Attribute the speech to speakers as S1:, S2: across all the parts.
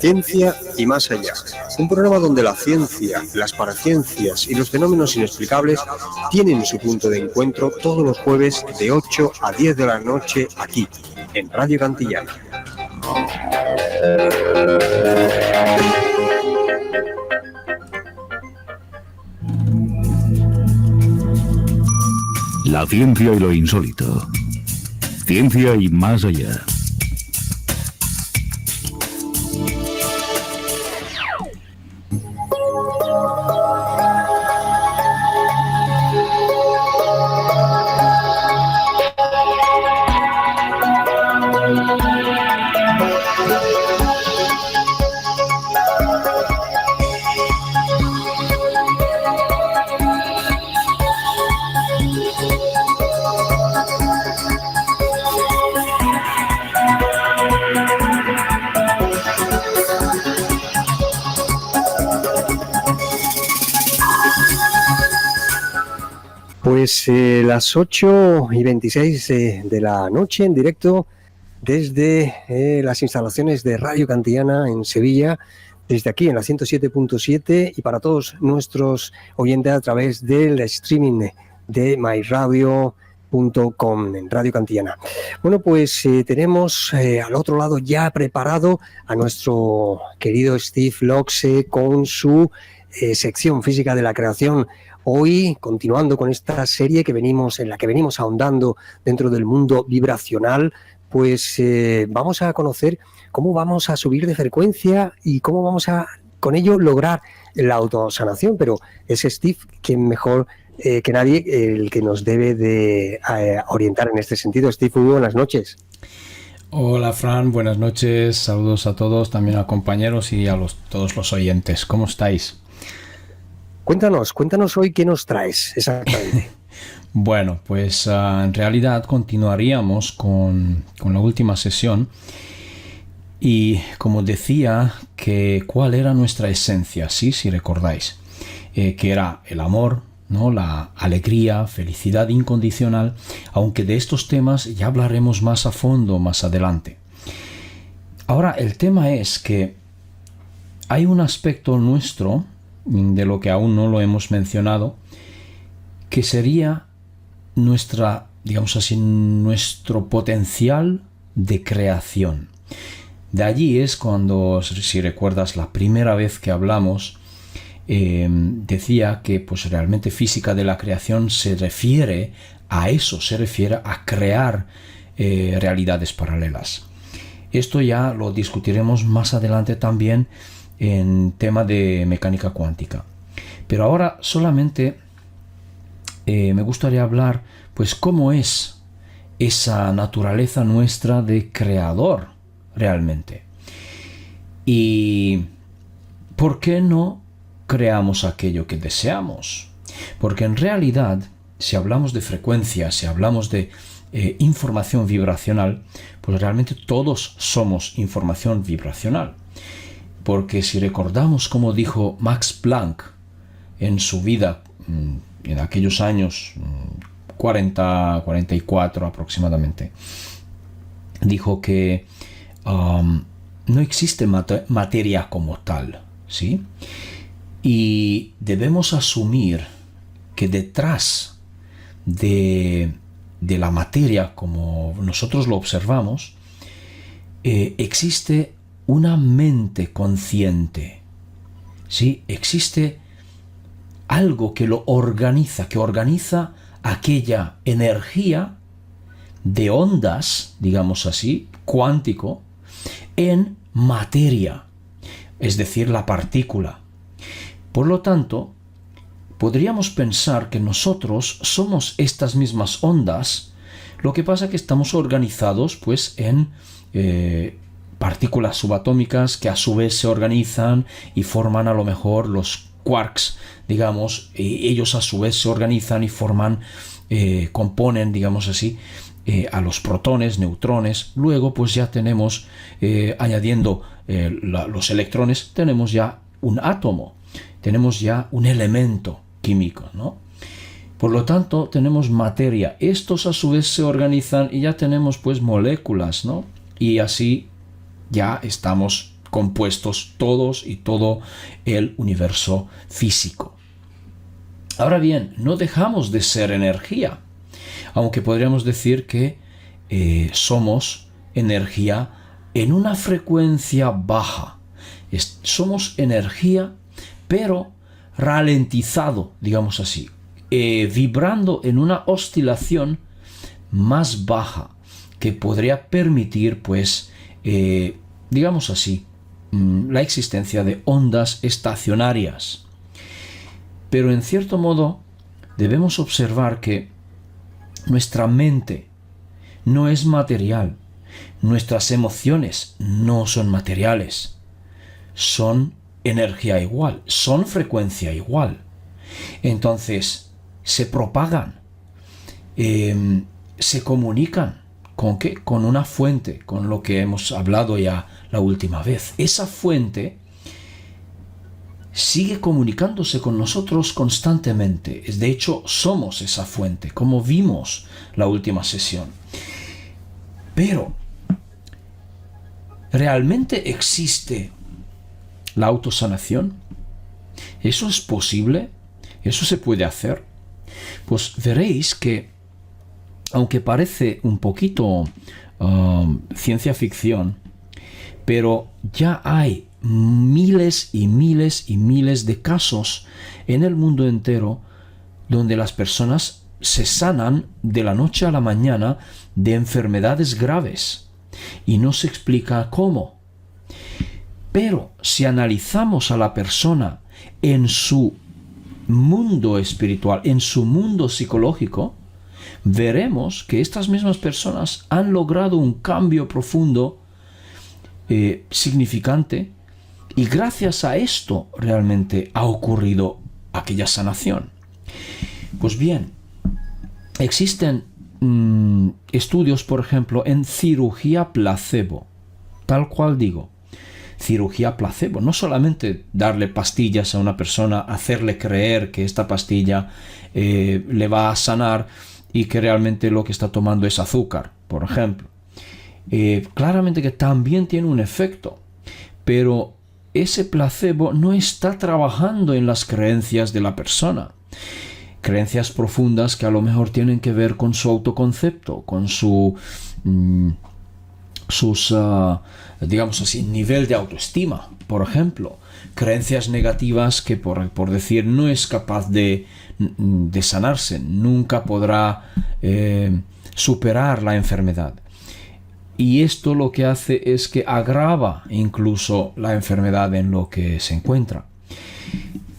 S1: Ciencia y más allá. Un programa donde la ciencia, las paraciencias y los fenómenos inexplicables tienen su punto de encuentro todos los jueves de 8 a 10 de la noche aquí, en Radio Cantillana.
S2: La ciencia y lo insólito. Ciencia y más allá.
S1: Pues las 8:26 de la noche en directo desde las instalaciones de Radio Cantillana en Sevilla, desde aquí en la 107.7 y para todos nuestros oyentes a través del streaming de myradio.com en Radio Cantillana. Bueno, pues tenemos al otro lado ya preparado a nuestro querido Steve Loxe con su sección Física de la Creación. Hoy, continuando con esta serie en la que venimos ahondando dentro del mundo vibracional, pues vamos a conocer cómo vamos a subir de frecuencia y cómo vamos a, con ello, lograr la autosanación. Pero es Steve quien mejor que nadie el que nos debe de orientar en este sentido. Steve, muy buenas noches.
S3: Hola Fran, buenas noches, saludos a todos, también a compañeros y a todos los oyentes. ¿Cómo estáis?
S1: Cuéntanos hoy qué nos traes exactamente.
S3: Bueno, pues en realidad continuaríamos con la última sesión y como decía, que cuál era nuestra esencia, sí, si recordáis, que era el amor, ¿no? La alegría, felicidad incondicional, aunque de estos temas ya hablaremos más a fondo más adelante. Ahora, el tema es que hay un aspecto nuestro, de lo que aún no lo hemos mencionado, que sería nuestra, digamos así, nuestro potencial de creación. De allí es cuando, si recuerdas, la primera vez que hablamos, decía que pues realmente física de la creación se refiere a eso, se refiere a crear realidades paralelas. Esto ya lo discutiremos más adelante también en tema de mecánica cuántica. Pero ahora solamente me gustaría hablar pues cómo es esa naturaleza nuestra de creador realmente. Y ¿por qué no creamos aquello que deseamos? Porque en realidad, si hablamos de frecuencia, si hablamos de información vibracional, pues realmente todos somos información vibracional. Porque si recordamos como dijo Max Planck en su vida, en aquellos años 44 aproximadamente, dijo que no existe materia como tal, ¿sí? Y debemos asumir que detrás de la materia, como nosotros lo observamos, existe una mente consciente, ¿sí? Existe algo que lo organiza, que organiza aquella energía de ondas, digamos así, cuántico, en materia, es decir, la partícula. Por lo tanto, podríamos pensar que nosotros somos estas mismas ondas, lo que pasa es que estamos organizados pues en partículas subatómicas que a su vez se organizan y forman a lo mejor los quarks, digamos, y ellos a su vez se organizan y forman, componen, digamos así, a los protones, neutrones. Luego pues ya tenemos, añadiendo los electrones, tenemos ya un átomo, tenemos ya un elemento químico, ¿no? Por lo tanto, tenemos materia. Estos a su vez se organizan y ya tenemos pues moléculas, ¿no? Y así ya estamos compuestos todos y todo el universo físico. Ahora bien, no dejamos de ser energía, aunque podríamos decir que somos energía en una frecuencia baja. Somos energía, pero ralentizado, digamos así, vibrando en una oscilación más baja que podría permitir, pues, digamos así, la existencia de ondas estacionarias. Pero en cierto modo debemos observar que nuestra mente no es material, nuestras emociones no son materiales, son energía igual, son frecuencia igual. Entonces se propagan, se comunican. ¿Con qué? Con una fuente, con lo que hemos hablado ya la última vez. Esa fuente sigue comunicándose con nosotros constantemente. De hecho, somos esa fuente, como vimos la última sesión. Pero, ¿realmente existe la autosanación? ¿Eso es posible? ¿Eso se puede hacer? Pues veréis que, aunque parece un poquito ciencia ficción, pero ya hay miles y miles y miles de casos en el mundo entero donde las personas se sanan de la noche a la mañana de enfermedades graves y no se explica cómo. Pero si analizamos a la persona en su mundo espiritual, en su mundo psicológico, veremos que estas mismas personas han logrado un cambio profundo, significante, y gracias a esto realmente ha ocurrido aquella sanación. Pues bien, existen estudios, por ejemplo, en cirugía placebo, tal cual digo, cirugía placebo, no solamente darle pastillas a una persona, hacerle creer que esta pastilla le va a sanar y que realmente lo que está tomando es azúcar, por ejemplo. Claramente que también tiene un efecto, pero ese placebo no está trabajando en las creencias de la persona. Creencias profundas que a lo mejor tienen que ver con su autoconcepto, con sus digamos así, nivel de autoestima, por ejemplo. Creencias negativas que, por decir, no es capaz de sanarse, nunca podrá superar la enfermedad. Y esto lo que hace es que agrava incluso la enfermedad en lo que se encuentra.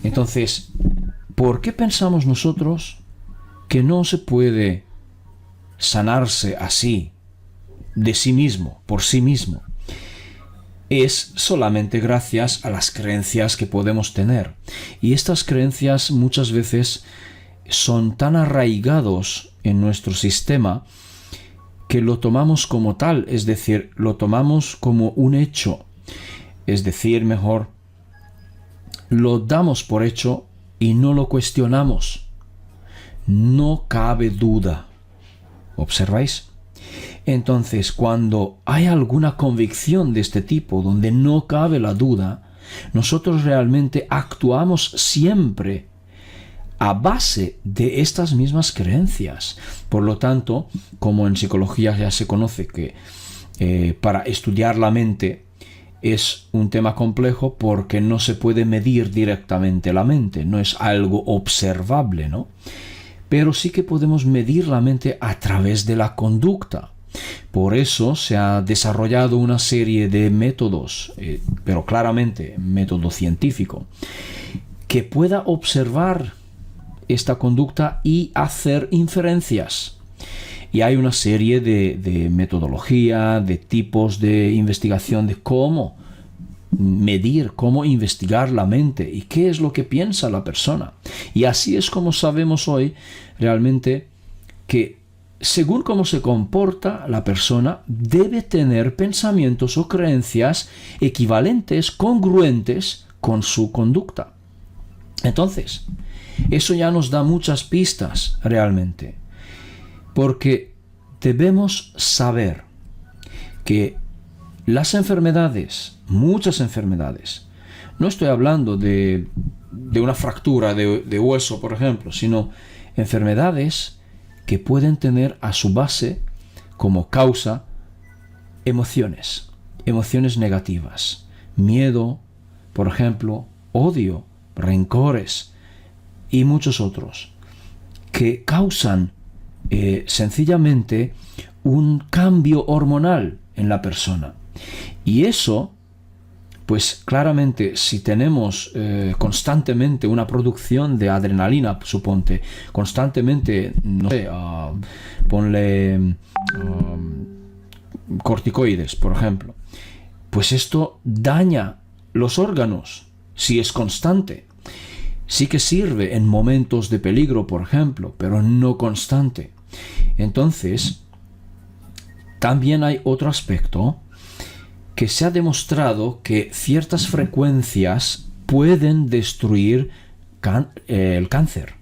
S3: Entonces, ¿por qué pensamos nosotros que no se puede sanarse así, de sí mismo, por sí mismo? Es solamente gracias a las creencias que podemos tener. Y estas creencias muchas veces son tan arraigados en nuestro sistema que lo tomamos como tal, es decir, lo tomamos como un hecho, es decir, mejor, lo damos por hecho y no lo cuestionamos. No cabe duda. ¿Observáis? Entonces, cuando hay alguna convicción de este tipo, donde no cabe la duda, nosotros realmente actuamos siempre a base de estas mismas creencias. Por lo tanto, como en psicología ya se conoce que para estudiar la mente es un tema complejo porque no se puede medir directamente la mente, no es algo observable, ¿no? Pero sí que podemos medir la mente a través de la conducta. Por eso se ha desarrollado una serie de métodos, pero claramente método científico, que pueda observar esta conducta y hacer inferencias. Y hay una serie de metodología, de tipos de investigación de cómo medir, cómo investigar la mente y qué es lo que piensa la persona. Y así es como sabemos hoy realmente que según cómo se comporta la persona, debe tener pensamientos o creencias equivalentes, congruentes con su conducta. Entonces, Eso ya nos da muchas pistas realmente, porque debemos saber que las enfermedades, muchas enfermedades, no estoy hablando de una fractura de hueso, por ejemplo, sino enfermedades que pueden tener a su base como causa emociones negativas, miedo, por ejemplo, odio, rencores y muchos otros, que causan sencillamente un cambio hormonal en la persona. Y eso, pues claramente, si tenemos constantemente una producción de adrenalina, suponte, constantemente, no sé, ponle corticoides, por ejemplo, pues esto daña los órganos si es constante. Sí que sirve en momentos de peligro, por ejemplo, pero no constante. Entonces, también hay otro aspecto que se ha demostrado que ciertas frecuencias pueden destruir el cáncer,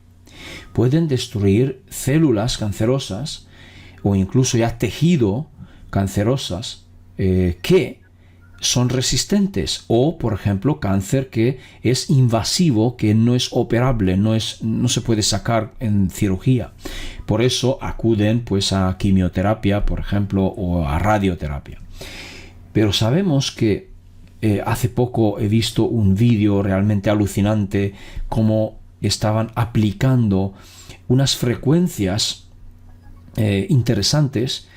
S3: pueden destruir células cancerosas o incluso ya tejido cancerosas que son resistentes, o por ejemplo cáncer que es invasivo, que no es operable, no se puede sacar en cirugía. Por eso acuden pues a quimioterapia, por ejemplo, o a radioterapia. Pero sabemos que hace poco he visto un vídeo realmente alucinante, cómo estaban aplicando unas frecuencias interesantes,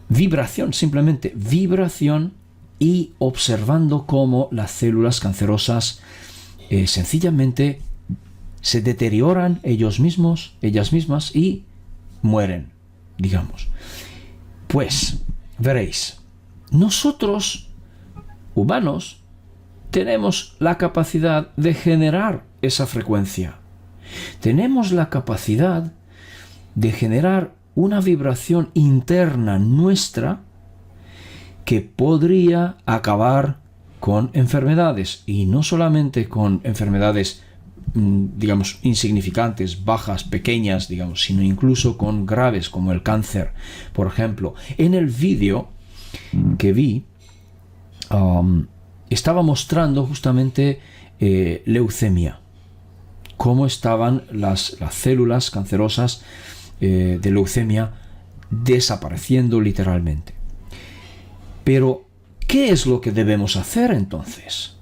S3: vibración, simplemente vibración, y observando cómo las células cancerosas sencillamente se deterioran ellas mismas y mueren, digamos. Pues veréis, nosotros, humanos, tenemos la capacidad de generar esa frecuencia. Tenemos la capacidad de generar una vibración interna nuestra que podría acabar con enfermedades, y no solamente con enfermedades, digamos, insignificantes, bajas, pequeñas, digamos, sino incluso con graves como el cáncer. Por ejemplo, en el vídeo que vi, estaba mostrando justamente leucemia, cómo estaban las células cancerosas de leucemia desapareciendo literalmente. Pero, ¿qué es lo que debemos hacer entonces?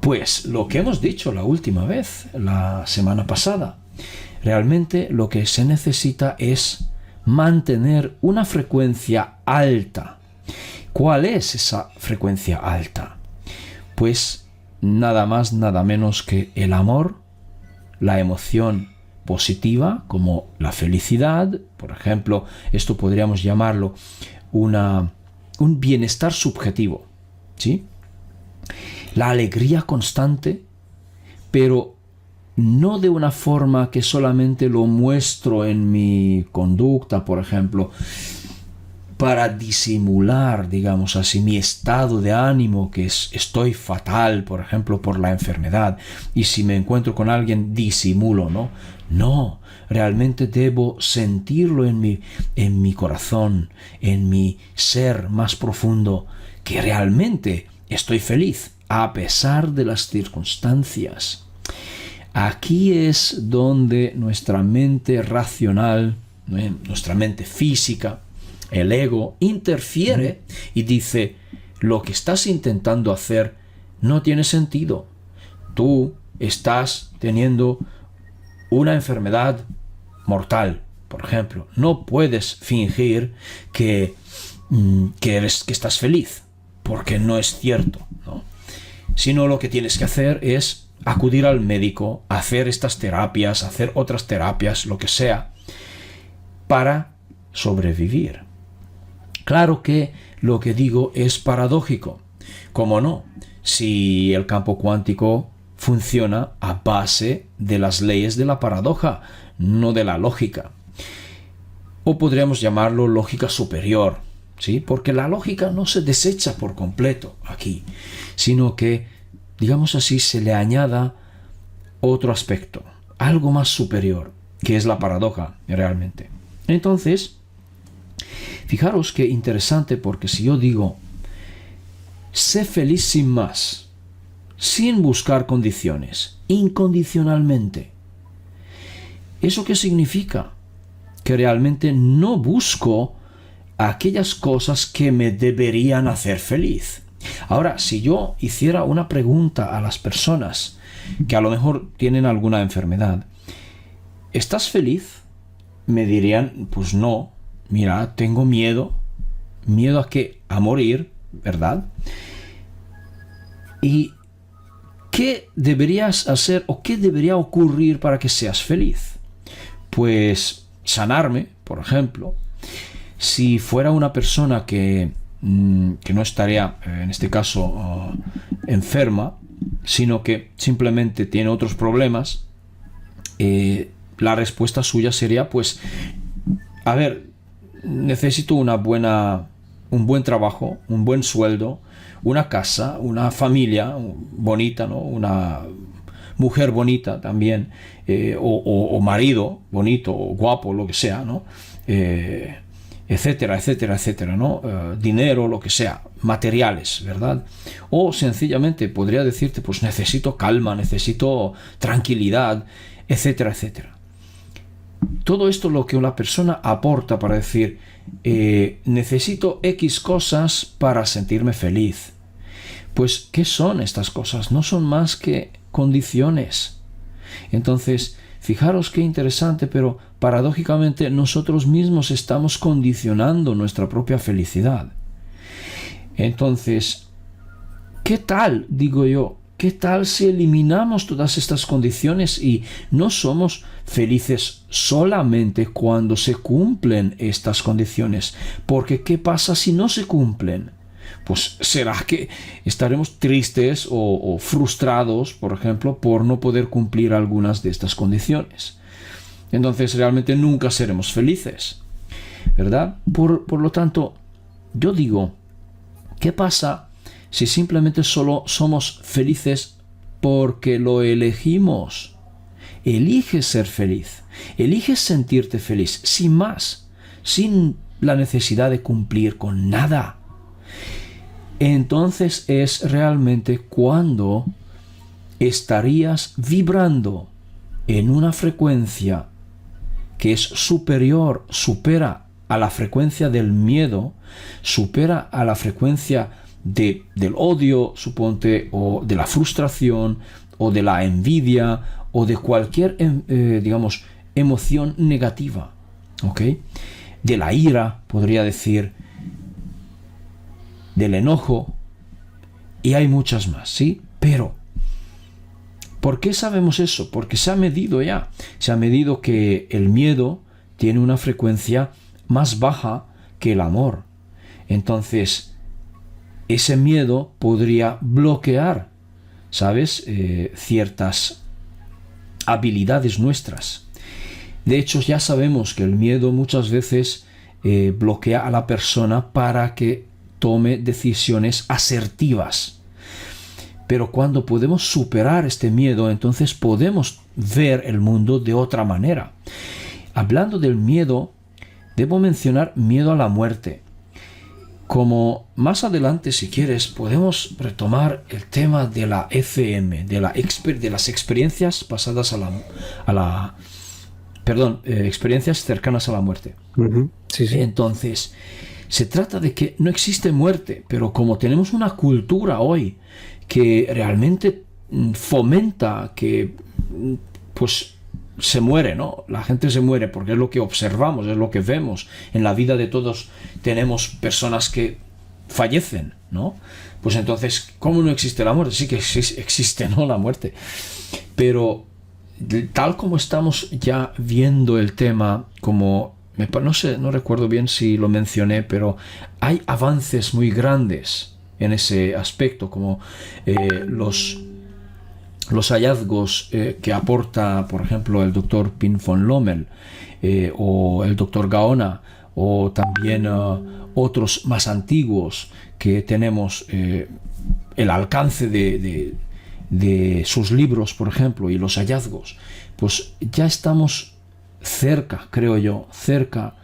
S3: Pues lo que hemos dicho la última vez, la semana pasada. Realmente lo que se necesita es mantener una frecuencia alta. ¿Cuál es esa frecuencia alta? Pues nada más, nada menos que el amor, la emoción positiva, como la felicidad, por ejemplo, esto podríamos llamarlo un bienestar subjetivo, ¿sí? La alegría constante, pero no de una forma que solamente lo muestro en mi conducta, por ejemplo, para disimular, digamos así, mi estado de ánimo, que estoy fatal, por ejemplo, por la enfermedad, y si me encuentro con alguien disimulo, ¿no? No, realmente debo sentirlo en mi corazón, en mi ser más profundo, que realmente estoy feliz a pesar de las circunstancias. Aquí es donde nuestra mente racional, nuestra mente física, el ego, interfiere y dice: lo que estás intentando hacer no tiene sentido. Tú estás teniendo una enfermedad mortal, por ejemplo. No puedes fingir que estás feliz, porque no es cierto, ¿no? Sino lo que tienes que hacer es acudir al médico, hacer estas terapias, hacer otras terapias, lo que sea, para sobrevivir. Claro que lo que digo es paradójico. ¿Cómo no? Si el campo cuántico funciona a base de las leyes de la paradoja, no de la lógica. O podríamos llamarlo lógica superior, ¿sí? Porque la lógica no se desecha por completo aquí, sino que, digamos así, se le añada otro aspecto, algo más superior, que es la paradoja realmente. Entonces, fijaros qué interesante, porque si yo digo, sé feliz sin más, sin buscar condiciones, incondicionalmente, ¿eso qué significa? Que realmente no busco aquellas cosas que me deberían hacer feliz. Ahora, si yo hiciera una pregunta a las personas que a lo mejor tienen alguna enfermedad, ¿estás feliz? Me dirían, pues no, mira, tengo miedo. ¿Miedo a qué? A morir, ¿verdad? ¿Y qué deberías hacer o qué debería ocurrir para que seas feliz? Pues sanarme, por ejemplo. Si fuera una persona que no estaría, en este caso, enferma, sino que simplemente tiene otros problemas, la respuesta suya sería, pues, a ver, necesito un buen trabajo, un buen sueldo, una casa, una familia bonita, ¿no? Una mujer bonita también, o marido bonito, o guapo, lo que sea, ¿no? Etcétera, etcétera, etcétera, ¿no? Dinero, lo que sea, materiales, ¿verdad? O sencillamente podría decirte, pues necesito calma, necesito tranquilidad, etcétera, etcétera. Todo esto es lo que una persona aporta para decir, necesito X cosas para sentirme feliz. Pues, ¿qué son estas cosas? No son más que condiciones. Entonces, fijaros qué interesante, pero paradójicamente nosotros mismos estamos condicionando nuestra propia felicidad. Entonces, ¿qué tal, digo yo, qué tal si eliminamos todas estas condiciones y no somos felices solamente cuando se cumplen estas condiciones? Porque ¿qué pasa si no se cumplen? Pues será que estaremos tristes o frustrados, por ejemplo, por no poder cumplir algunas de estas condiciones. Entonces realmente nunca seremos felices, ¿verdad? Por lo tanto, yo digo, ¿qué pasa si simplemente solo somos felices porque lo elegimos? Eliges ser feliz, eliges sentirte feliz, sin más, sin la necesidad de cumplir con nada. Entonces es realmente cuando estarías vibrando en una frecuencia que es superior, supera a la frecuencia del miedo, supera a la frecuencia del odio, suponte, o de la frustración, o de la envidia, o de cualquier, digamos, emoción negativa, ¿ok? De la ira, podría decir, del enojo, y hay muchas más, ¿sí? Pero, ¿por qué sabemos eso? Porque se ha medido ya. Se ha medido que el miedo tiene una frecuencia más baja que el amor. Entonces, ese miedo podría bloquear, ¿sabes? Ciertas habilidades nuestras. De hecho, ya sabemos que el miedo muchas veces bloquea a la persona para que tome decisiones asertivas. Pero cuando podemos superar este miedo, entonces podemos ver el mundo de otra manera. Hablando del miedo, debo mencionar miedo a la muerte. Como más adelante, si quieres, podemos retomar el tema de la FM, de las experiencias pasadas experiencias cercanas a la muerte.
S1: Uh-huh. Sí, sí.
S3: Entonces, se trata de que no existe muerte, pero como tenemos una cultura hoy que realmente fomenta que pues se muere, ¿no? La gente se muere porque es lo que observamos, es lo que vemos. En la vida de todos tenemos personas que fallecen, ¿no? Pues entonces, ¿cómo no existe la muerte? Sí que existe, ¿no? La muerte. Pero tal como estamos ya viendo el tema, como no recuerdo bien si lo mencioné, pero hay avances muy grandes en ese aspecto, como los hallazgos que aporta, por ejemplo, el doctor Pim von Lommel o el doctor Gaona, o también otros más antiguos que tenemos el alcance de de sus libros, por ejemplo, y los hallazgos, pues ya estamos cerca, creo yo, cerca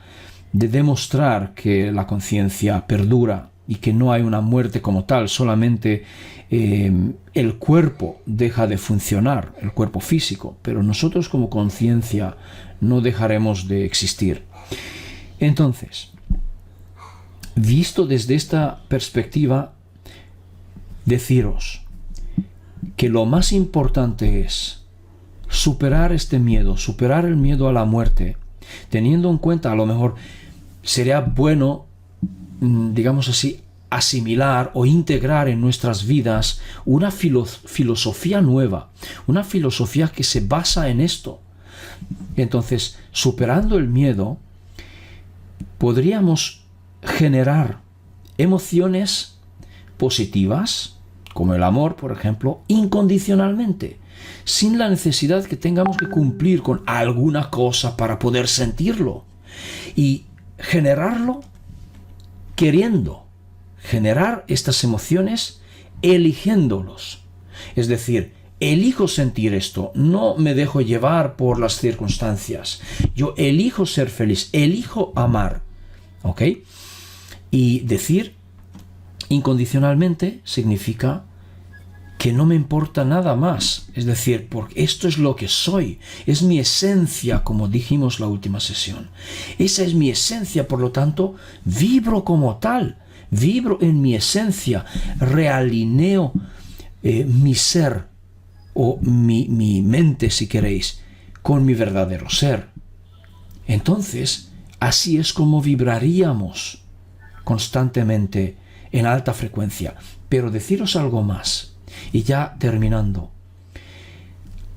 S3: de demostrar que la conciencia perdura y que no hay una muerte como tal, solamente el cuerpo deja de funcionar, el cuerpo físico, pero nosotros como conciencia no dejaremos de existir. Entonces, visto desde esta perspectiva, deciros que lo más importante es superar este miedo, superar el miedo a la muerte, teniendo en cuenta, a lo mejor sería bueno, digamos así, asimilar o integrar en nuestras vidas una filosofía nueva, una filosofía que se basa en esto. Entonces, superando el miedo, podríamos generar emociones positivas, como el amor, por ejemplo, incondicionalmente, sin la necesidad que tengamos que cumplir con alguna cosa para poder sentirlo, y generarlo queriendo, generar estas emociones eligiéndolos. Es decir, elijo sentir esto, no me dejo llevar por las circunstancias. Yo elijo ser feliz, elijo amar. ¿Ok? Y decir incondicionalmente significa que no me importa nada más. Es decir, porque esto es lo que soy. Es mi esencia, como dijimos la última sesión. Esa es mi esencia, por lo tanto, vibro como tal. Vibro en mi esencia. Realineo mi ser o mi mente, si queréis, con mi verdadero ser. Entonces, así es como vibraríamos constantemente en alta frecuencia. Pero deciros algo más, y ya terminando.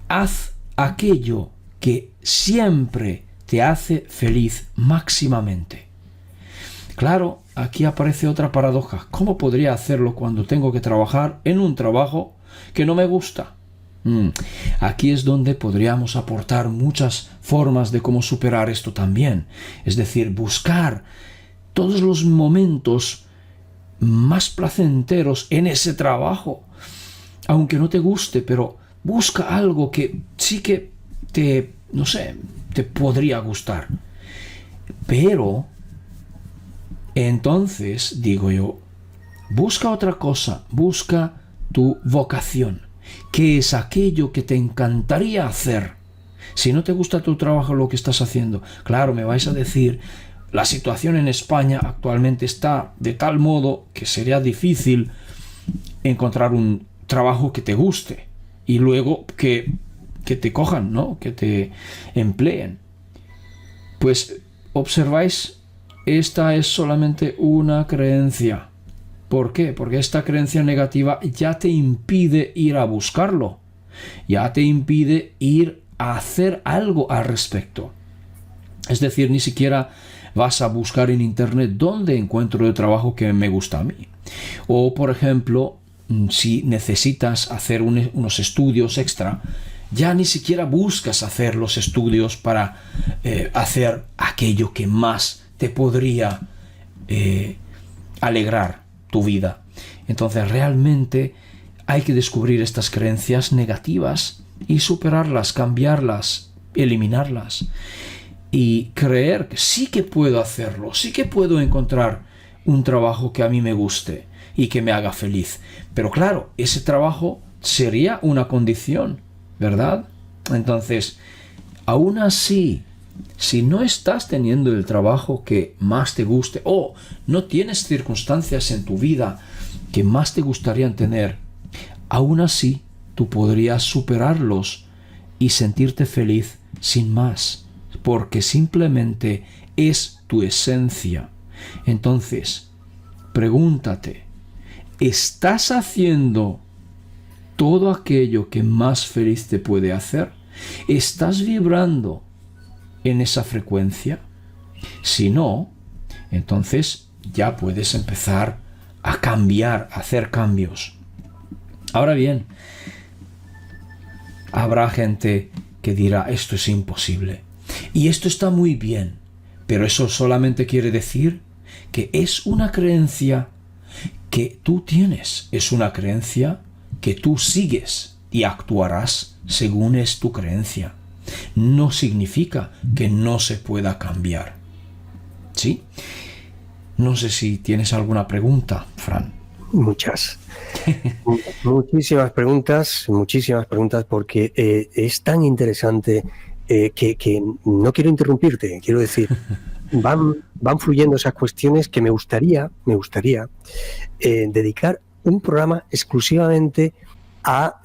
S3: Haz aquello que siempre te hace feliz máximamente. Claro, aquí aparece otra paradoja. ¿Cómo podría hacerlo cuando tengo que trabajar en un trabajo que no me gusta? Aquí es donde podríamos aportar muchas formas de cómo superar esto también. Es decir, buscar todos los momentos más placenteros en ese trabajo. Aunque no te guste, pero busca algo que sí que te podría gustar. Pero entonces, digo yo, busca otra cosa, busca tu vocación. ¿Qué es aquello que te encantaría hacer? Si no te gusta tu trabajo, lo que estás haciendo, claro, me vais a decir, la situación en España actualmente está de tal modo que sería difícil encontrar un trabajo que te guste y luego que te cojan, ¿no? Que te empleen. Pues observáis, esta es solamente una creencia. ¿Por qué? Porque esta creencia negativa ya te impide ir a buscarlo, ya te impide ir a hacer algo al respecto. Es decir, ni siquiera vas a buscar en internet dónde encuentro el trabajo que me gusta a mí. O, por ejemplo, si necesitas hacer unos estudios extra, ya ni siquiera buscas hacer los estudios para hacer aquello que más te podría alegrar tu vida. Entonces realmente hay que descubrir estas creencias negativas y superarlas, cambiarlas, eliminarlas y creer que sí que puedo hacerlo, sí que puedo encontrar un trabajo que a mí me guste y que me haga feliz. Pero claro, ese trabajo sería una condición, ¿verdad? Entonces, aún así, si no estás teniendo el trabajo que más te guste o no tienes circunstancias en tu vida que más te gustarían tener, aún así tú podrías superarlos y sentirte feliz sin más, porque simplemente es tu esencia. Entonces, pregúntate, ¿estás haciendo todo aquello que más feliz te puede hacer? ¿Estás vibrando en esa frecuencia? Si no, entonces ya puedes empezar a cambiar, a hacer cambios. Ahora bien, habrá gente que dirá, esto es imposible. Y esto está muy bien, pero eso solamente quiere decir que es una creencia que tú tienes, es una creencia que tú sigues. y actuarás según es tu creencia. No significa que no se pueda cambiar. ¿Sí? No sé si tienes alguna pregunta, Fran.
S1: Muchas. Muchísimas preguntas, porque es tan interesante que no quiero interrumpirte, quiero decir, van fluyendo esas cuestiones que me gustaría dedicar un programa exclusivamente a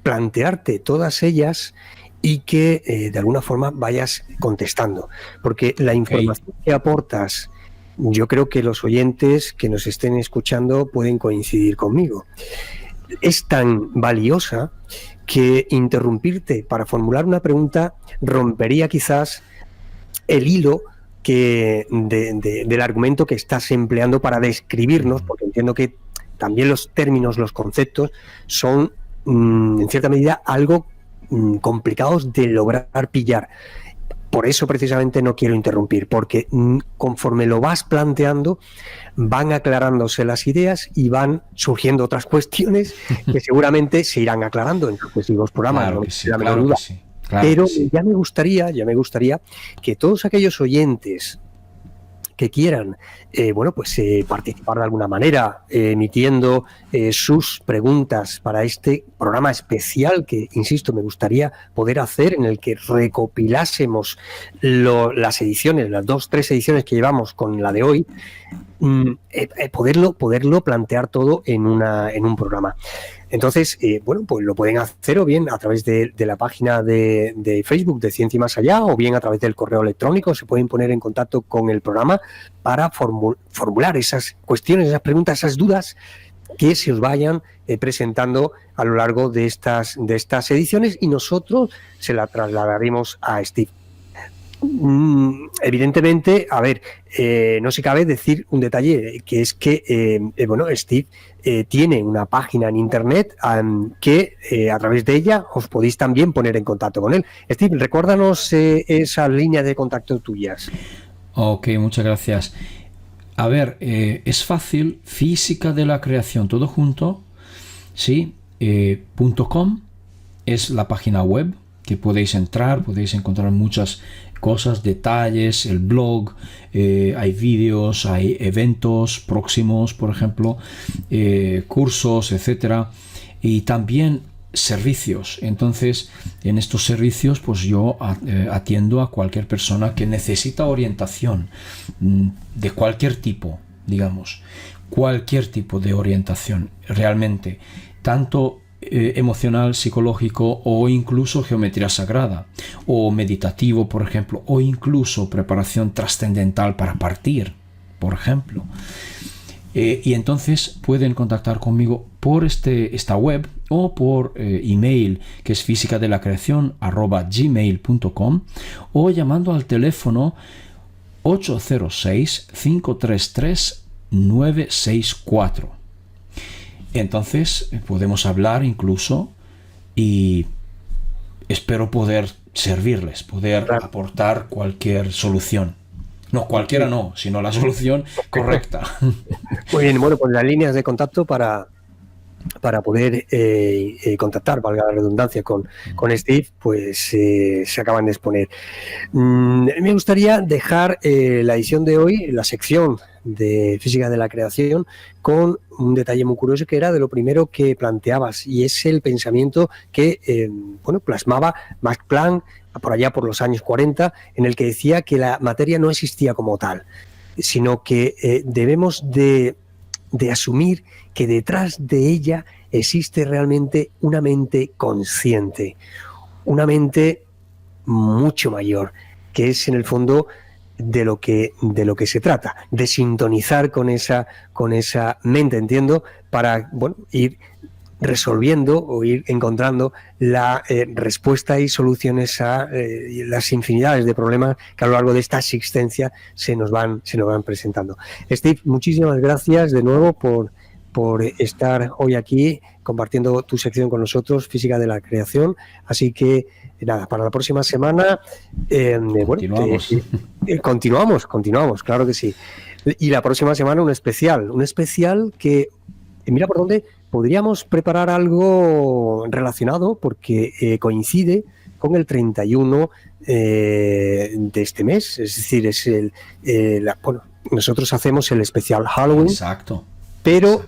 S1: plantearte todas ellas y que de alguna forma vayas contestando, porque la información que aportas, yo creo que los oyentes que nos estén escuchando pueden coincidir conmigo. Es tan valiosa que interrumpirte para formular una pregunta rompería quizás el hilo del argumento que estás empleando para describirnos, porque entiendo que también los términos, los conceptos son en cierta medida algo complicados de lograr pillar. Por eso precisamente no quiero interrumpir, porque conforme lo vas planteando van aclarándose las ideas y van surgiendo otras cuestiones que seguramente se irán aclarando en sucesivos programas.
S3: Claro que sí, claro que sí.
S1: Pero ya me gustaría que todos aquellos oyentes que quieran participar de alguna manera, emitiendo sus preguntas para este programa especial que, insisto, me gustaría poder hacer, en el que recopilásemos las ediciones, las 2-3 ediciones que llevamos con la de hoy, poderlo plantear todo en un programa. Entonces, pues lo pueden hacer o bien a través de la página de Facebook de Ciencia y Más Allá, o bien a través del correo electrónico. Se pueden poner en contacto con el programa para formular esas cuestiones, esas preguntas, esas dudas que se os vayan presentando a lo largo de estas ediciones, y nosotros se la trasladaremos a Steve. Evidentemente, no se cabe decir un detalle, que es que Steve tiene una página en internet que a través de ella os podéis también poner en contacto con él. Steve, recuérdanos esa línea de contacto tuyas.
S3: Ok, muchas gracias. Es fácil, Física de la Creación, todo junto, ¿sí? .com es la página web que podéis entrar, podéis encontrar muchas cosas, detalles, el blog, hay vídeos, hay eventos próximos, por ejemplo, cursos, etcétera, y también servicios. Entonces, en estos servicios, pues yo atiendo a cualquier persona que necesita orientación de cualquier tipo, digamos, cualquier tipo de orientación, realmente, tanto emocional, psicológico, o incluso geometría sagrada, o meditativo, por ejemplo, o incluso preparación trascendental para partir, por ejemplo. Y entonces pueden contactar conmigo por esta web o por email, que es físicadelacreacion@gmail.com, o llamando al teléfono 806-533-964. Entonces podemos hablar incluso, y espero poder servirles, poder aportar cualquier solución. No, cualquiera no, sino la solución correcta.
S1: Muy bien, pues las líneas de contacto para poder contactar, valga la redundancia, con Steve, pues se acaban de exponer. Me gustaría dejar la edición de hoy, la sección de Física de la Creación, con un detalle muy curioso, que era de lo primero que planteabas, y es el pensamiento que plasmaba Max Planck por allá por los años 40, en el que decía que la materia no existía como tal, sino que debemos de asumir que detrás de ella existe realmente una mente consciente, una mente mucho mayor, que es en el fondo de lo que se trata, de sintonizar con esa mente, entiendo, para ir resolviendo o ir encontrando la respuesta y soluciones a las infinidades de problemas que a lo largo de esta existencia se nos van presentando. Steve, muchísimas gracias de nuevo por estar hoy aquí compartiendo tu sección con nosotros, Física de la Creación. Así que nada, para la próxima semana continuamos, claro que sí. Y la próxima semana un especial que, mira por dónde, podríamos preparar algo relacionado porque coincide con el 31 de este mes, es decir, es bueno, nosotros hacemos el especial Halloween.
S3: Exacto.
S1: Pero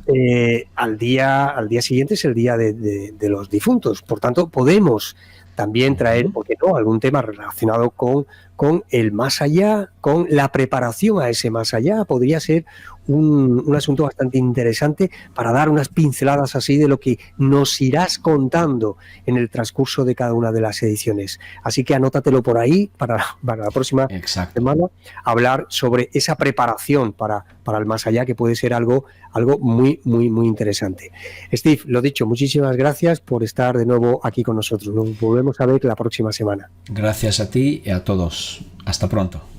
S1: al día siguiente es el día de los difuntos. Por tanto, podemos también traer, ¿por qué no?, algún tema relacionado con el más allá, con la preparación a ese más allá. Podría ser un asunto bastante interesante para dar unas pinceladas así de lo que nos irás contando en el transcurso de cada una de las ediciones. Así que anótatelo por ahí para la próxima semana, hablar sobre esa preparación para el más allá, que puede ser algo muy, muy, muy interesante. Steve, lo dicho, muchísimas gracias por estar de nuevo aquí con nosotros. Nos volvemos a ver la próxima semana.
S3: Gracias a ti y a todos. Hasta pronto.